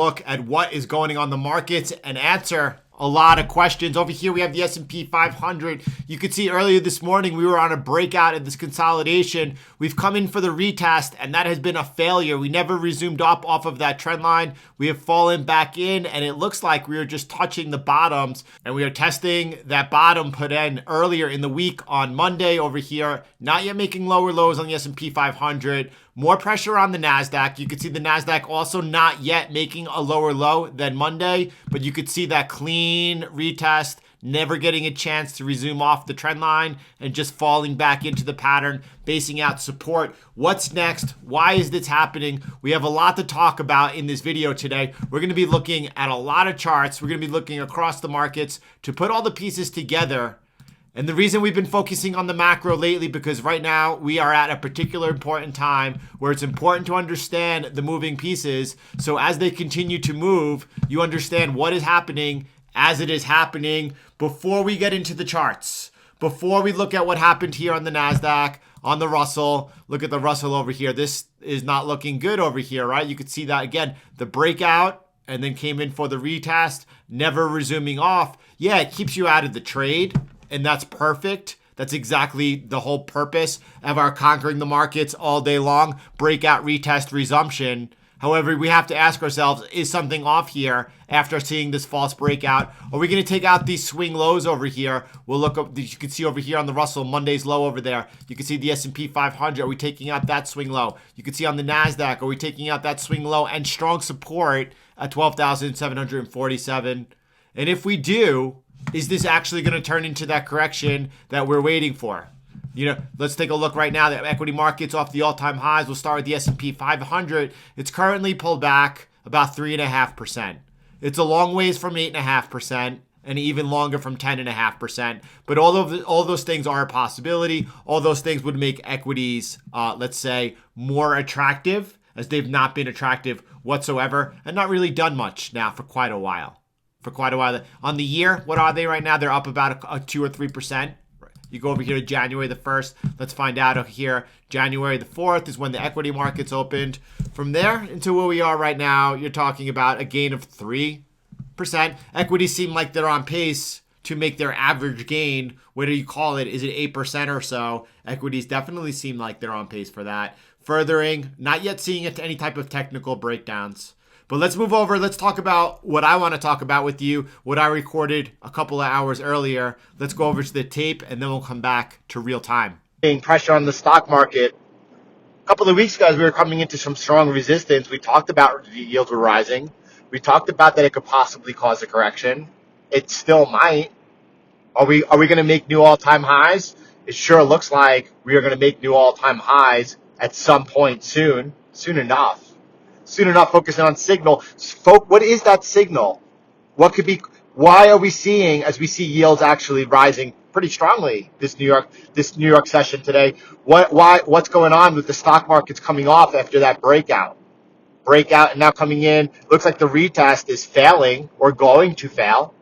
Look at what is going on the markets and answer a lot of questions. Over here, we have the S&P 500. You could see earlier this morning, we were on a breakout in this consolidation. We've come in for the retest, and that has been a failure. We never resumed up off of that trend line. We have fallen back in, and it looks like we are just touching the bottoms, and we are testing that bottom put in earlier in the week on Monday over here. Not yet making lower lows on the S&P 500. More pressure on the NASDAQ. You could see the NASDAQ also not yet making a lower low than Monday, but you could see that clean retest, never getting a chance to resume off the trend line and just falling back into the pattern, basing out support. What's next? Why is this happening? We have a lot to talk about in this video today. We're going to be looking at a lot of charts. We're going to be looking across the markets to put all the pieces together. And the reason we've been focusing on the macro lately, because right now we are at a particular important time where it's important to understand the moving pieces. So as they continue to move, you understand what is happening as it is happening. Before we get into the charts, before we look at what happened here on the NASDAQ, on the Russell, look at the Russell over here. This is not looking good over here, right? You could see that again, the breakout and then came in for the retest, never resuming off. Yeah, it keeps you out of the trade. And that's perfect. That's exactly the whole purpose of our conquering the markets all day long, breakout, retest, resumption. However, we have to ask ourselves, is something off here after seeing this false breakout? Are we going to take out these swing lows over here? We'll look up, you can see over here on the Russell, Monday's low over there. You can see the S&P 500. Are we taking out that swing low? You can see on the NASDAQ, are we taking out that swing low and strong support at 12,747? And if we do, is this actually going to turn into that correction that we're waiting for? You know, let's take a look right now. The equity market's off the all-time highs. We'll start with the S&P 500. It's currently pulled back about 3.5%. It's a long ways from 8.5% and even longer from 10.5%. But all those things are a possibility. All those things would make equities, let's say, more attractive, as they've not been attractive whatsoever and not really done much now for quite a while. On the year, what are they right now? They're up about a 2 or 3%. You go over here to January the 1st. Let's find out over here. January the 4th is when the equity markets opened. From there into where we are right now, you're talking about a gain of 3%. Equities seem like they're on pace to make their average gain. What do you call it? Is it 8% or so? Equities definitely seem like they're on pace for that. Furthering, not yet seeing any type of technical breakdowns. But let's move over. Let's talk about what I want to talk about with you, what I recorded a couple of hours earlier. Let's go over to the tape, and then we'll come back to real time. Pressure on the stock market. A couple of weeks ago, as we were coming into some strong resistance, we talked about the yields were rising. We talked about that it could possibly cause a correction. It still might. Are we going to make new all-time highs? It sure looks like we are going to make new all-time highs at some point soon enough. Focusing on signal. What is that signal? Why are we seeing, as we see yields actually rising pretty strongly this New York session today? What's going on with the stock markets coming off after that breakout and now coming in? Looks like the retest is failing or going to fail.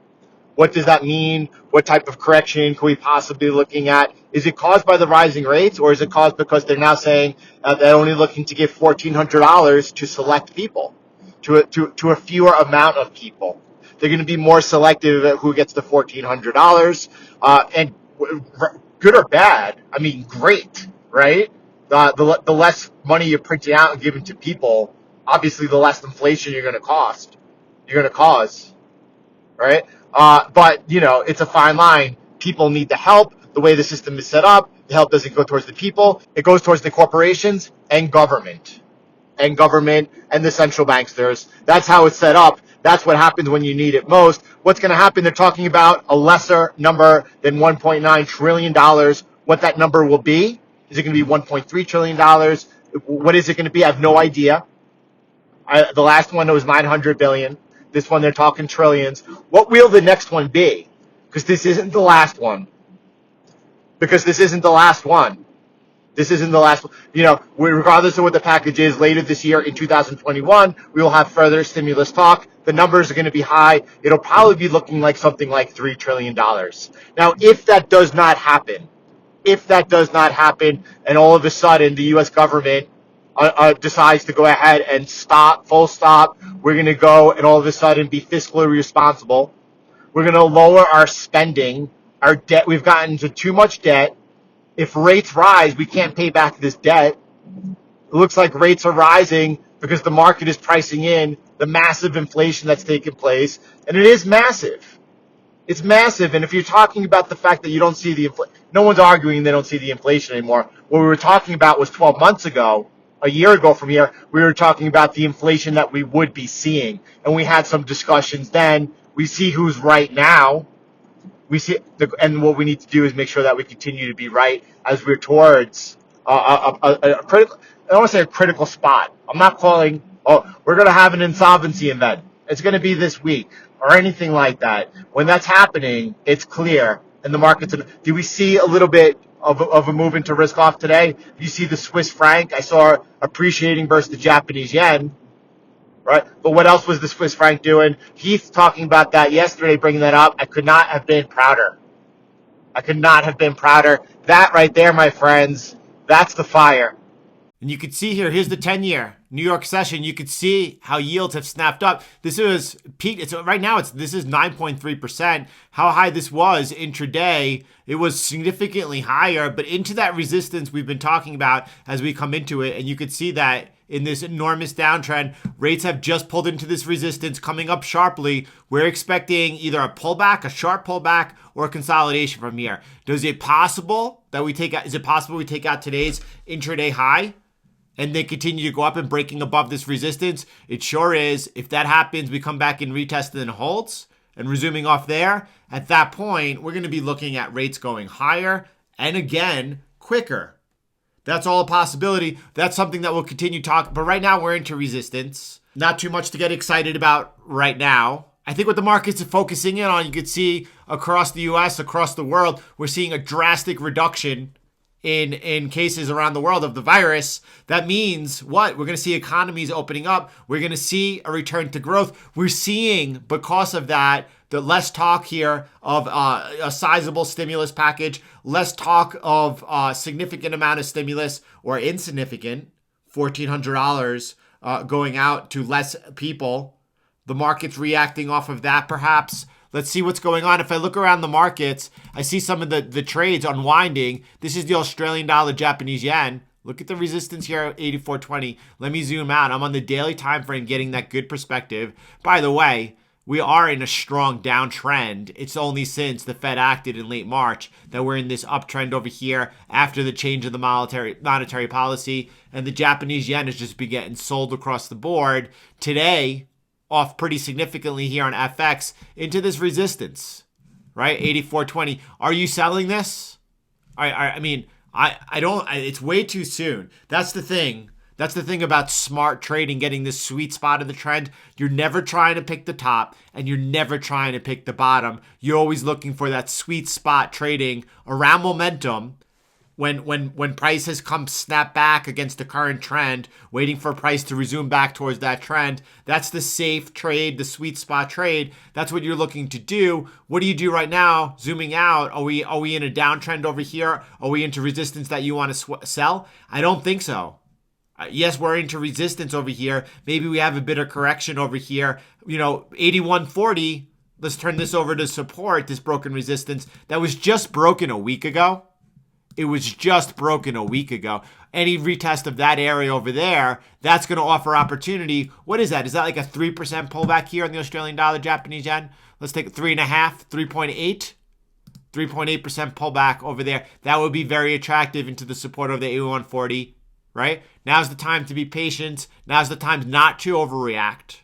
What does that mean? What type of correction could we possibly be looking at? Is it caused by the rising rates, or is it caused because they're now saying they're only looking to give $1,400 to select people, to a fewer amount of people? They're going to be more selective at who gets the $1,400. And good or bad, I mean, great, right? The less money you're printing out and giving to people, obviously the less inflation you're going to cause, right? But, you know, it's a fine line. People need the help. The way the system is set up, the help doesn't go towards the people. It goes towards the corporations and government and the central banksters. That's how it's set up. That's what happens when you need it most. What's going to happen? They're talking about a lesser number than $1.9 trillion. What that number will be? Is it going to be $1.3 trillion? What is it going to be? I have no idea. The last one was $900 billion. This one, they're talking trillions. What will the next one be? Because this isn't the last one. This isn't the last one. You know, regardless of what the package is, later this year in 2021, we will have further stimulus talk. The numbers are going to be high. It'll probably be looking like something like $3 trillion. Now, if that does not happen, and all of a sudden the U.S. government decides to go ahead and stop, full stop. We're going to go and all of a sudden be fiscally responsible. We're going to lower our spending, our debt. We've gotten into too much debt. If rates rise, we can't pay back this debt. It looks like rates are rising because the market is pricing in the massive inflation that's taken place. And it is massive. It's massive. And if you're talking about the fact that you don't see the inflation, no one's arguing they don't see the inflation anymore. What we were talking about was 12 months ago, a year ago from here, we were talking about the inflation that we would be seeing. And we had some discussions then. We see who's right now. And what we need to do is make sure that we continue to be right as we're towards a critical, I don't want to say a critical spot. I'm not calling, we're going to have an insolvency event. It's going to be this week or anything like that. When that's happening, it's clear. And the markets, do we see a little bit of a move into risk off today? You see the Swiss franc. I saw appreciating versus the Japanese yen. Right? But what else was the Swiss franc doing? Heath talking about that yesterday, bringing that up. I could not have been prouder. I could not have been prouder. That right there, my friends, that's the fire. And you can see here, here's the 10-year New York session. You can see how yields have snapped up. This is peak. Right now, this is 9.3%. How high this was intraday, it was significantly higher, but into that resistance we've been talking about as we come into it. And you can see that in this enormous downtrend, rates have just pulled into this resistance, coming up sharply. We're expecting either a pullback, a sharp pullback, or a consolidation from here. Is it possible we take out today's intraday high and they continue to go up and breaking above this resistance? It sure is. If that happens, we come back and retest and holds and resuming off there. At that point, we're going to be looking at rates going higher and again, quicker. That's all a possibility. That's something that we'll continue talking. But right now, we're into resistance. Not too much to get excited about right now. I think what the markets are focusing in on, you could see across the U.S., across the world, we're seeing a drastic reduction in cases around the world of the virus. That means what? We're going to see economies opening up. We're going to see a return to growth. We're seeing, because of that, the less talk here of a sizable stimulus package, less talk of a significant amount of stimulus or insignificant, $1,400 going out to less people. The market's reacting off of that, perhaps. Let's see what's going on. If I look around the markets, I see some of the trades unwinding. This is the Australian dollar, Japanese yen. Look at the resistance here at 84.20. Let me zoom out. I'm on the daily time frame getting that good perspective. By the way, we are in a strong downtrend. It's only since the Fed acted in late March that we're in this uptrend over here after the change of the monetary policy. And the Japanese yen has just been getting sold across the board. Today, off pretty significantly here on FX into this resistance, right? 84.20. Are you selling this? I mean, I don't, it's way too soon. That's the thing. That's the thing about smart trading, getting this sweet spot of the trend. You're never trying to pick the top and you're never trying to pick the bottom. You're always looking for that sweet spot trading around momentum. When price has come snap back against the current trend, waiting for price to resume back towards that trend, that's the safe trade, the sweet spot trade. That's what you're looking to do. What do you do right now? Zooming out, are we in a downtrend over here? Are we into resistance that you want to sell? I don't think so. Yes, we're into resistance over here. Maybe we have a bit of correction over here. 81.40. Let's turn this over to support, this broken resistance that was just broken a week ago. It was just broken a week ago. Any retest of that area over there, that's going to offer opportunity. What is that? Is that like a 3% pullback here on the Australian dollar, Japanese yen? Let's take 3.5, 3.8. 3.8% pullback over there. That would be very attractive into the support of the 81.40, right? Now's the time to be patient. Now's the time not to overreact.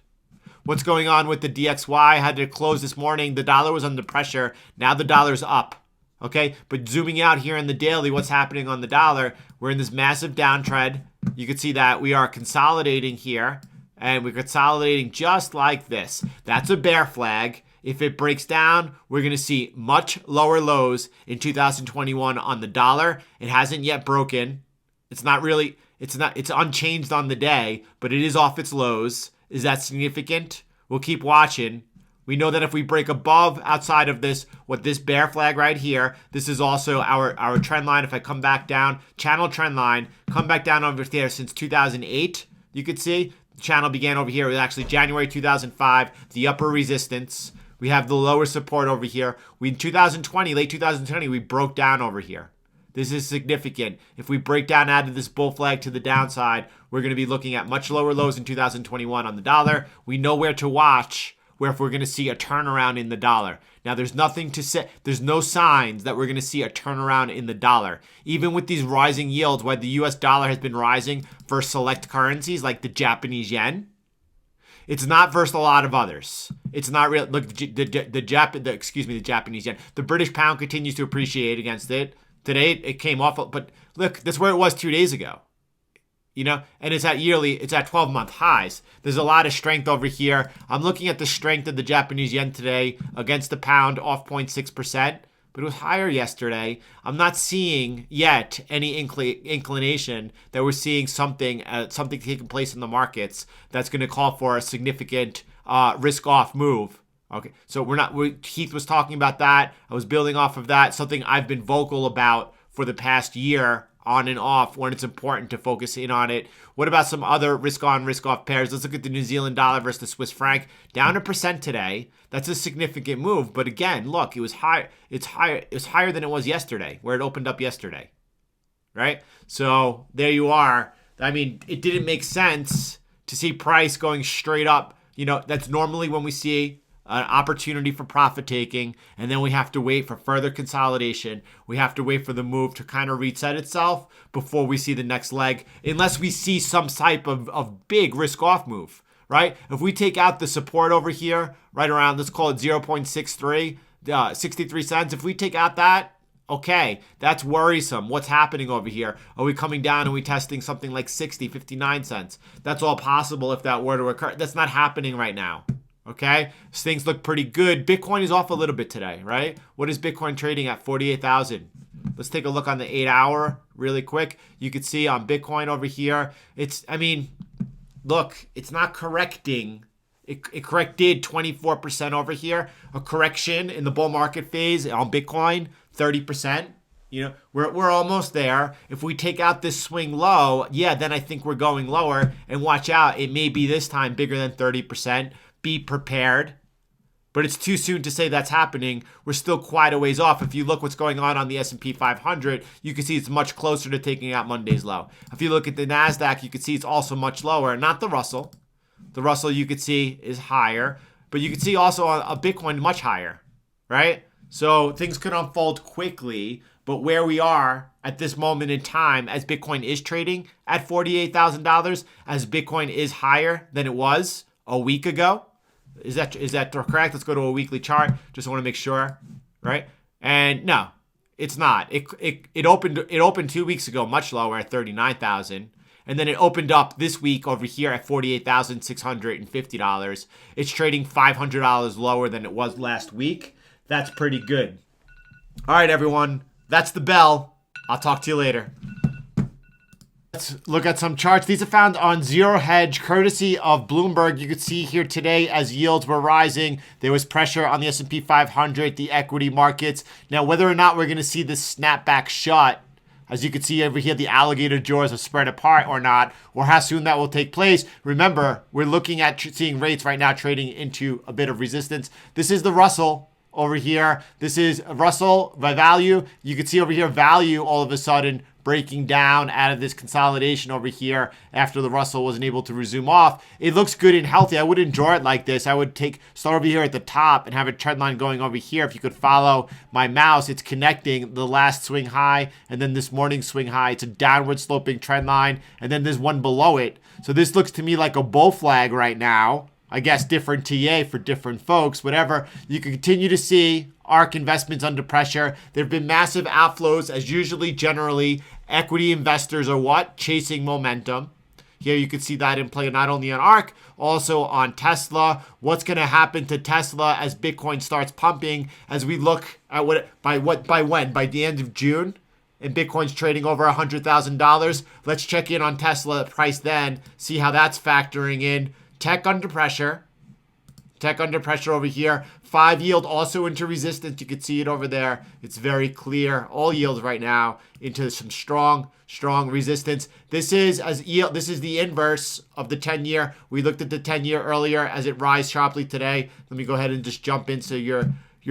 What's going on with the DXY? I had to close this morning. The dollar was under pressure. Now the dollar's up. Okay, but zooming out here in the daily, what's happening on the dollar? We're in this massive downtrend. You can see that we are consolidating here, and we're consolidating just like this. That's a bear flag. If it breaks down, we're going to see much lower lows in 2021 on the dollar. It hasn't yet broken. It's unchanged on the day, but it is off its lows. Is that significant? We'll keep watching. We know that if we break above outside of this, what this bear flag right here, this is also our trend line. If I come back down, channel trend line, come back down over there since 2008, you could see the channel began over here. It was actually January 2005, the upper resistance. We have the lower support over here. In 2020, late 2020, we broke down over here. This is significant. If we break down out of this bull flag to the downside, we're going to be looking at much lower lows in 2021 on the dollar. We know where to watch, where if we're going to see a turnaround in the dollar. Now, there's nothing to say. There's no signs that we're going to see a turnaround in the dollar. Even with these rising yields, where the US dollar has been rising for select currencies like the Japanese yen, it's not versus a lot of others. It's not real. Look, the Japanese yen. The British pound continues to appreciate against it. Today it came off, but look, that's where it was 2 days ago. And it's at 12-month highs. There's a lot of strength over here. I'm looking at the strength of the Japanese yen today against the pound, off 0.6%, but it was higher yesterday. I'm not seeing yet any inclination that we're seeing something taking place in the markets that's going to call for a significant risk-off move. Okay, so Heath was talking about that. I was building off of that, something I've been vocal about for the past year, on and off, when it's important to focus in on it. What about some other risk-on, risk-off pairs? Let's look at the New Zealand dollar versus the Swiss franc. Down 1% today. That's a significant move. But again, look, it was high. It's higher. It was higher than it was yesterday, where it opened up yesterday. Right? So there you are. I mean, it didn't make sense to see price going straight up. That's normally when we see an opportunity for profit taking, and then we have to wait for further consolidation. We have to wait for the move to kind of reset itself before we see the next leg, unless we see some type of big risk off move, right? If we take out the support over here, right around, let's call it 0.63, 63 cents. If we take out that, okay, that's worrisome. What's happening over here? Are we coming down and we testing something like 60, 59 cents? That's all possible if that were to occur. That's not happening right now. Okay, so things look pretty good. Bitcoin is off a little bit today, right? What is Bitcoin trading at? 48,000. Let's take a look on the 8-hour really quick. You can see on Bitcoin over here, look, it's not correcting. It corrected 24% over here. A correction in the bull market phase on Bitcoin, 30%. We're almost there. If we take out this swing low, then I think we're going lower. And watch out, it may be this time bigger than 30%. Be prepared. But it's too soon to say that's happening. We're still quite a ways off. If you look what's going on the S&P 500, you can see it's much closer to taking out Monday's low. If you look at the NASDAQ, you can see it's also much lower. Not the Russell. The Russell you could see is higher. But you can see also a Bitcoin much higher, right? So things could unfold quickly. But where we are at this moment in time, as Bitcoin is trading at $48,000, as Bitcoin is higher than it was a week ago, is that correct? Let's go to a weekly chart. Just want to make sure, right? And no, it's not. It opened 2 weeks ago much lower at 39,000, and then it opened up this week over here at $48,650. It's trading $500 lower than it was last week. That's pretty good. All right, everyone. That's the bell. I'll talk to you later. Let's look at some charts. These are found on Zero Hedge, courtesy of Bloomberg. You could see here today as yields were rising, there was pressure on the S&P 500, the equity markets. Now, whether or not we're going to see this snapback shut, as you can see over here, the alligator jaws are spread apart or not, or how soon that will take place. Remember, we're looking at seeing rates right now trading into a bit of resistance. This is the Russell over here. This is Russell by value. You can see over here value all of a sudden breaking down out of this consolidation over here after the Russell wasn't able to resume off. It looks good and healthy. I would draw it like this. I would start over here at the top and have a trend line going over here. If you could follow my mouse, it's connecting the last swing high and then this morning's swing high. It's a downward sloping trend line, and then there's one below it. So this looks to me like a bull flag right now. I guess different TA for different folks, whatever. You can continue to see ARK investments under pressure. There have been massive outflows, as usually, generally, equity investors are what? Chasing momentum. Here you can see that in play not only on ARK, also on Tesla. What's going to happen to Tesla as Bitcoin starts pumping, as we look at by when? By the end of June? And Bitcoin's trading over $100,000. Let's check in on Tesla price then, see how that's factoring in. Tech under pressure. Tech under pressure over here. 5 yield also into resistance. You can see it over there. It's very clear. All yields right now into some strong resistance. This is the inverse of the 10-year. We looked at the 10-year earlier as it rise sharply today. Let me go ahead and just jump in so you're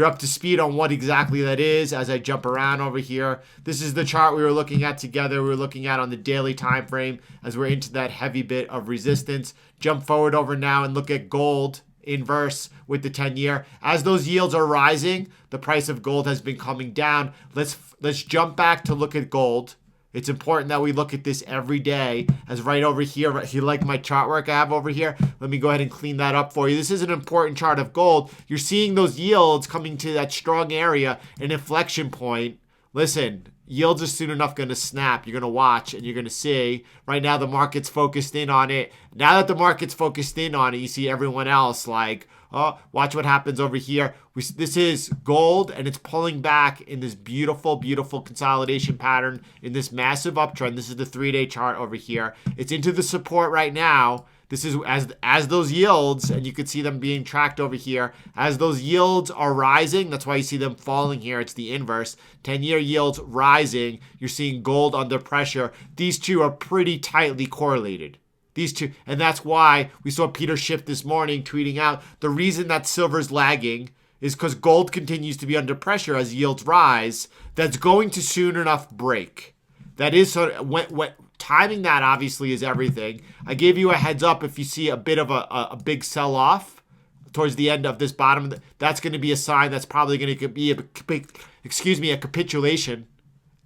up to speed on what exactly that is as I jump around over here. This is the chart we were looking at together. We were looking at on the daily time frame as we're into that heavy bit of resistance. Jump forward over now and look at gold inverse with the 10-year. As those yields are rising, the price of gold has been coming down. Let's jump back to look at gold. It's important that we look at this every day as right over here. If you like my chart work I have over here, let me go ahead and clean that up for you. This is an important chart of gold. You're seeing those yields coming to that strong area, an inflection point. Listen, yields are soon enough going to snap. You're going to watch and you're going to see. Right now the market's focused in on it. Now that the market's focused in on it, you see everyone else like, oh, watch what happens over here. This is gold, and it's pulling back in this beautiful, beautiful consolidation pattern in this massive uptrend. This is the 3-day chart over here. It's into the support right now. This is as those yields, and you can see them being tracked over here. As those yields are rising, that's why you see them falling here. It's the inverse. 10-year yields rising. You're seeing gold under pressure. These two are pretty tightly correlated. These two, and that's why we saw Peter Schiff this morning tweeting out the reason that silver's lagging is because gold continues to be under pressure as yields rise. That's going to soon enough break. That is sort of when timing that obviously is everything. I gave you a heads up if you see a bit of a big sell off towards the end of this bottom. That's going to be a sign that's probably going to be a capitulation.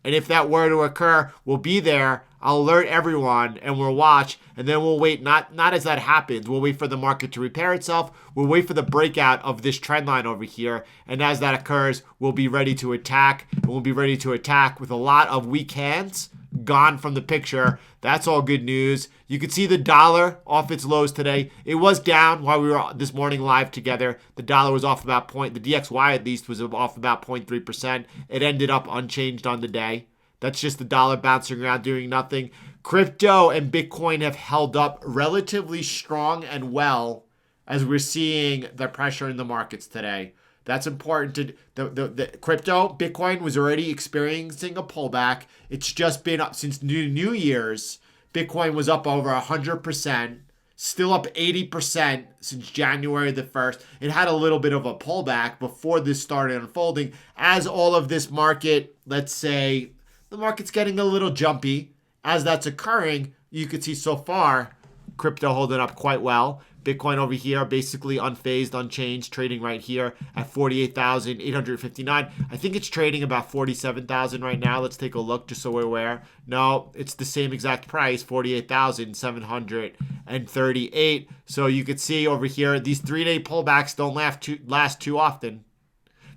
And if that were to occur, we'll be there. I'll alert everyone and we'll watch, and then we'll wait. Not as that happens. We'll wait for the market to repair itself. We'll wait for the breakout of this trend line over here. And as that occurs, we'll be ready to attack. And we'll be ready to attack with a lot of weak hands gone from the picture. That's all good news. You can see the dollar off its lows today. It was down while we were this morning live together. The dollar was off about the DXY at least was off about 0.3%. It ended up unchanged on the day. That's just the dollar bouncing around doing nothing. Crypto and Bitcoin have held up relatively strong and well as we're seeing the pressure in the markets today. That's important to the crypto. Bitcoin was already experiencing a pullback. It's just been up since New Year's. Bitcoin was up over 100%, still up 80% since January the 1st. It had a little bit of a pullback before this started unfolding. As all of this market, let's say, the market's getting a little jumpy. As that's occurring, you can see so far, crypto holding up quite well. Bitcoin over here, basically unfazed, unchanged, trading right here at 48,859. I think it's trading about 47,000 right now. Let's take a look just so we're aware. No, it's the same exact price, 48,738. So you can see over here, these 3-day pullbacks don't last too often.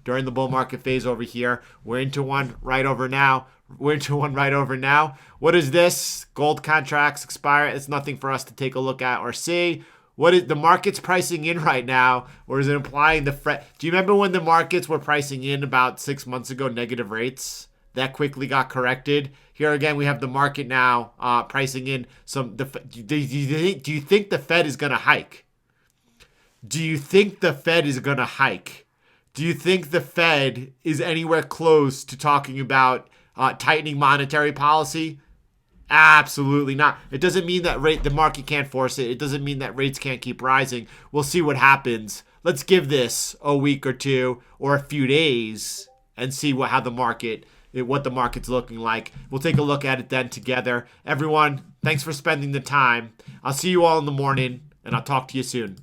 During the bull market phase over here, we're into one right over now. What is this? Gold contracts expire. It's nothing for us to take a look at or see. What is the market's pricing in right now, or is it implying the Fed? Do you remember when the markets were pricing in about 6 months ago negative rates? That quickly got corrected. Here again, we have the market now pricing in some. Do you think the Fed is going to hike? Do you think the Fed is going to hike? Do you think the Fed is anywhere close to talking about tightening monetary policy? Absolutely not. It doesn't mean that the market can't force it. It doesn't mean that rates can't keep rising. We'll see what happens. Let's give this a week or two or a few days and see what the market's looking like. We'll take a look at it then together. Everyone, thanks for spending the time. I'll see you all in the morning, and I'll talk to you soon.